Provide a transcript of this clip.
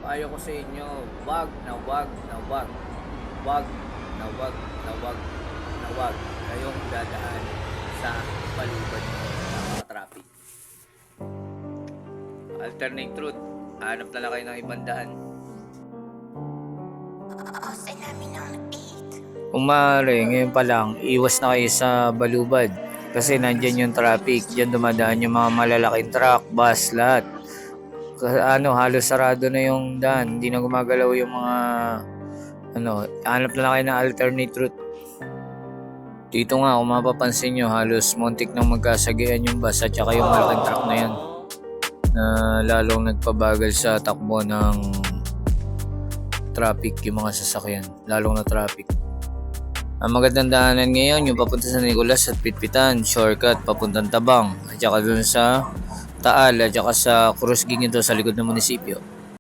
payo ko sa inyo, wag na wag na wag, wag na wag na wag na wag kayong dadaan sa palibad ng mga traffic. Alternate route, hanap na lang kayo ng ibang daan. Kung maaari, ngayon pa lang, iwas na kayo sa balubad. Kasi nandyan yung traffic, dyan dumadaan yung mga malalaking truck, bus, lahat. Halos sarado na yung daan, hindi na gumagalaw yung mga, hanap na lang kayo ng alternate route. Dito nga, kung mapapansin nyo, halos muntik nang magkasagian yung bus at saka yung malaking truck na yan. Na lalong nagpabagal sa takbo ng traffic yung mga sasakyan, lalong na traffic. Ang magandang daanan ngayon yung papunta sa Nicolas at Pitpitan, shortcut papuntang Tabang at saka dun sa Taal at saka sa Cruz Ginto sa likod ng munisipyo.